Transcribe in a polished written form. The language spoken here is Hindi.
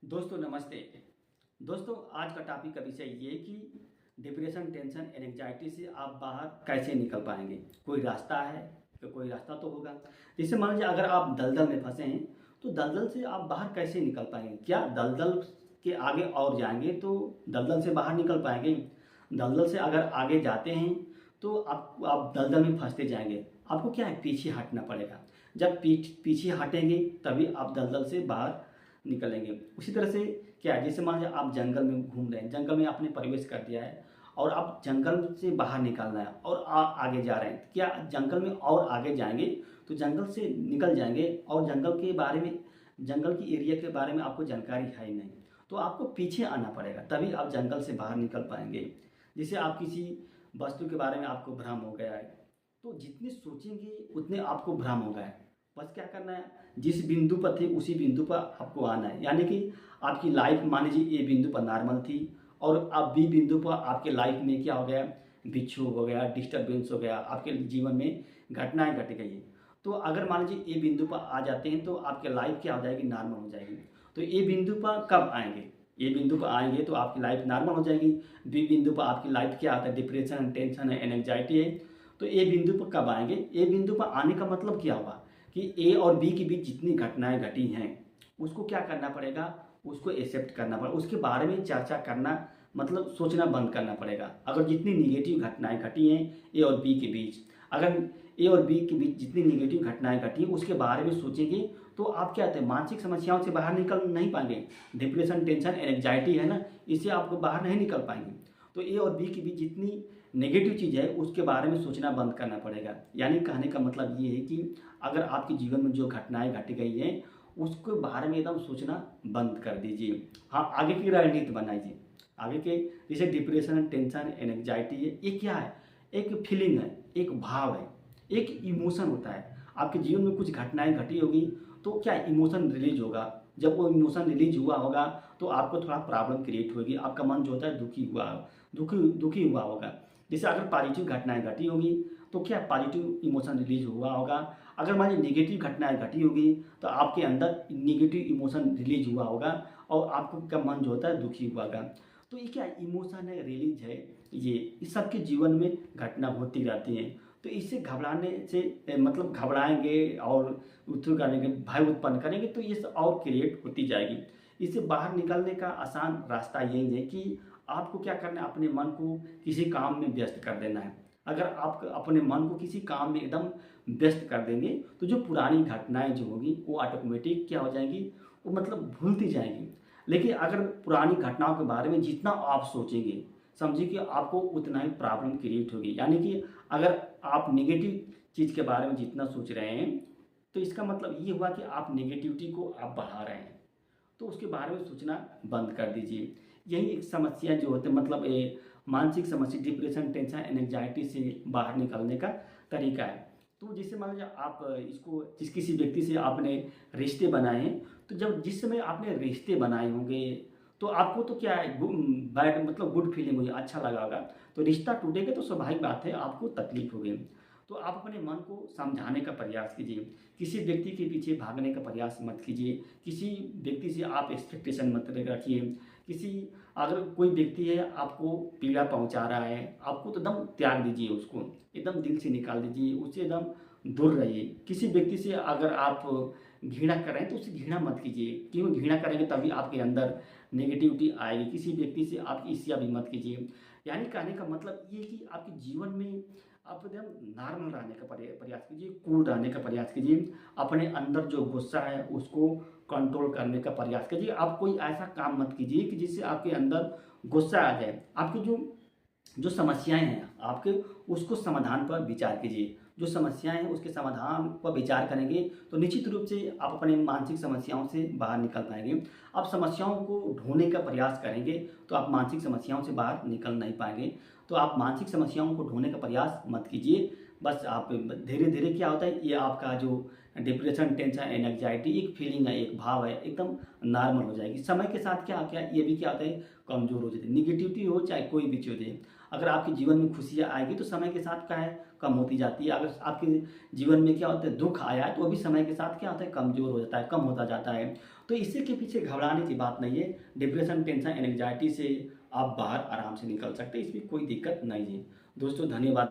दोस्तों नमस्ते। दोस्तों आज का टॉपिक का विषय ये कि डिप्रेशन, टेंशन, एंग्जाइटी से आप बाहर कैसे निकल पाएंगे। कोई रास्ता है तो कोई रास्ता तो होगा। जैसे मान लीजिए अगर आप दलदल में फंसे हैं तो दलदल से आप बाहर कैसे निकल पाएंगे। क्या दलदल के आगे और जाएंगे तो दलदल से बाहर निकल पाएंगे। दलदल से अगर आगे जाते हैं तो आप दलदल में फंसते जाएंगे। आपको क्या है, पीछे हटना पड़ेगा। जब पीछे हटेंगे तभी आप दलदल से बाहर निकलेंगे। उसी तरह से क्या है, जैसे मान लीजिए आप जंगल में घूम रहे हैं, जंगल में आपने प्रवेश कर दिया है और आप जंगल से बाहर निकलना है और आगे जा रहे हैं। क्या जंगल में और आगे जाएंगे तो जंगल से निकल जाएंगे और जंगल के बारे में, जंगल की एरिया के बारे में आपको जानकारी है ही नहीं, तो आपको पीछे आना पड़ेगा तभी आप जंगल से बाहर निकल पाएंगे। जैसे आप किसी वस्तु के बारे में आपको भ्रम हो गया है तो जितने सोचेंगे उतने आपको भ्रम होगा है। बस क्या करना है, जिस बिंदु पर थे उसी बिंदु पर आपको आना है। यानी कि आपकी लाइफ मान लीजिए ए बिंदु पर नॉर्मल थी और अब बी बिंदु पर आपके लाइफ में क्या हो गया, बिच्छू हो गया, डिस्टर्बेंस हो गया, आपके जीवन में घटनाएं घट गई हैं। तो अगर मान लीजिए ए बिंदु पर आ जाते हैं तो आपकी लाइफ क्या हो जाएगी, नॉर्मल हो जाएगी। तो ए बिंदु पर कब आएंगे, ए बिंदु पर आएंगे तो आपकी लाइफ नॉर्मल हो जाएगी। बी बिंदु पर आपकी लाइफ क्या आता है, डिप्रेशन, टेंशन है, एंग्जाइटी है। तो ए बिंदु पर कब आएंगे, ए बिंदु पर आने का मतलब क्या हुआ कि ए और बी के बीच जितनी घटनाएं घटी हैं उसको क्या करना पड़ेगा, उसको एक्सेप्ट करना पड़ेगा। उसके बारे में चर्चा करना मतलब सोचना बंद करना पड़ेगा। अगर जितनी निगेटिव घटनाएं घटी हैं ए और बी के बीच, अगर ए और बी के बीच जितनी निगेटिव घटनाएं घटी हैं उसके बारे में सोचेंगे तो आप क्या कहते हैं, मानसिक समस्याओं से बाहर निकल नहीं पाएंगे। डिप्रेशन, टेंशन, एंग्जाइटी है ना, इससे आपको बाहर नहीं निकल पाएंगे। तो ए और बी के बीच जितनी नेगेटिव चीज़ है उसके बारे में सोचना बंद करना पड़ेगा। यानी कहने का मतलब ये है कि अगर आपके जीवन में जो घटनाएं घट गई हैं उसके बारे में एकदम सोचना बंद कर दीजिए। हाँ, आगे की रणनीति बनाइए। आगे के जैसे डिप्रेशन, टेंशन, एंग्जाइटी है, ये क्या है, एक फीलिंग है, एक भाव है, एक इमोशन होता है। आपके जीवन में कुछ घटनाएं घटी होगी तो क्या इमोशन रिलीज होगा। जब वो इमोशन रिलीज हुआ होगा तो आपको थोड़ा प्रॉब्लम क्रिएट होगी। आपका मन जो होता है दुखी हुआ होगा। जैसे अगर पॉजिटिव घटनाएं घटी होगी तो क्या पॉजिटिव इमोशन रिलीज हुआ होगा। अगर मान लीजिए निगेटिव घटनाएं घटी होगी तो आपके अंदर निगेटिव इमोशन रिलीज हुआ होगा और आपको का मन जो होता है दुखी हुआ होगा। तो ये क्या इमोशन है, रिलीज है, ये इस सबके जीवन में घटना होती रहती है। तो इससे घबराने से मतलब घबराएंगे और उथल करेंगे, भय उत्पन्न करेंगे तो ये सब और क्रिएट होती जाएगी। इससे बाहर निकलने का आसान रास्ता यही है कि आपको क्या करना है, अपने मन को किसी काम में व्यस्त कर देना है। अगर आप अपने मन को किसी काम में एकदम व्यस्त कर देंगे तो जो पुरानी घटनाएं जो होगी वो ऑटोमेटिक क्या हो जाएंगी, वो मतलब भूलती जाएंगी। लेकिन अगर पुरानी घटनाओं के बारे में जितना आप सोचेंगे समझिए कि आपको उतना ही प्रॉब्लम क्रिएट होगी। यानी कि अगर आप नेगेटिव चीज़ के बारे में जितना सोच रहे हैं तो इसका मतलब ये हुआ कि आप नेगेटिविटी को आप बढ़ा रहे हैं। तो उसके बारे में सोचना बंद कर दीजिए। यही एक समस्या जो होते मतलब मानसिक समस्या, डिप्रेशन, टेंशन, एंग्जाइटी से बाहर निकलने का तरीका है। तो जैसे मान लीजिए आप इसको किसी व्यक्ति से आपने रिश्ते बनाए हैं तो जब जिस समय आपने रिश्ते बनाए होंगे तो आपको तो क्या है, बैड मतलब गुड फीलिंग हुई, अच्छा लगा होगा। तो रिश्ता टूटेगा तो स्वाभाविक बात है आपको तकलीफ होगी। तो आप अपने मन को समझाने का प्रयास कीजिए। किसी व्यक्ति के पीछे भागने का प्रयास मत कीजिए। किसी व्यक्ति से आप एक्सपेक्टेशन मत रखिए। किसी अगर कोई व्यक्ति है आपको पीड़ा पहुंचा रहा है, आपको तो एकदम त्याग दीजिए, उसको एकदम दिल से निकाल दीजिए, उससे एकदम दूर रहिए। किसी व्यक्ति से अगर आप घृणा कर रहे हैं तो उससे घृणा मत कीजिए, क्योंकि घृणा करेंगे तभी आपके अंदर नेगेटिविटी आएगी। किसी व्यक्ति से आप ईर्ष्या भी मत कीजिए। यानी कहने का मतलब ये कि आपके जीवन में आप एकदम नॉर्मल रहने का प्रयास कीजिए, कूल रहने का प्रयास कीजिए। अपने अंदर जो गुस्सा है उसको कंट्रोल करने का प्रयास कीजिए। आप कोई ऐसा काम मत कीजिए कि जिससे आपके अंदर गुस्सा आ जाए। आपकी जो जो समस्याएं हैं आपके, उसको समाधान पर विचार कीजिए। जो समस्याएं हैं उसके समाधान पर विचार करेंगे तो निश्चित रूप से आप अपने मानसिक समस्याओं से बाहर निकल पाएंगे। आप समस्याओं को ढूंढने का प्रयास करेंगे तो आप मानसिक समस्याओं से बाहर निकल नहीं पाएंगे। तो आप मानसिक समस्याओं को ढूंढने का प्रयास मत कीजिए। बस आप धीरे धीरे क्या होता है, ये आपका जो डिप्रेशन, टेंशन, एंग्जाइटी एक फीलिंग है, एक भाव है, एकदम नॉर्मल हो जाएगी। समय के साथ क्या क्या ये भी क्या होता है, कमज़ोर हो जाती है। निगेटिविटी हो चाहे कोई भी चीज़ है, अगर आपके जीवन में खुशियाँ आएगी तो समय के साथ क्या है, कम होती जाती है। अगर आपके जीवन में क्या होता है, दुख आया है तो वो भी समय के साथ क्या होता है, कमज़ोर हो जाता है, कम होता जाता है। तो इसी के पीछे घबराने की बात नहीं है। डिप्रेशन, टेंशन, एंग्जाइटी से आप बाहर आराम से निकल सकते हैं, इसमें कोई दिक्कत नहीं है। दोस्तों धन्यवाद।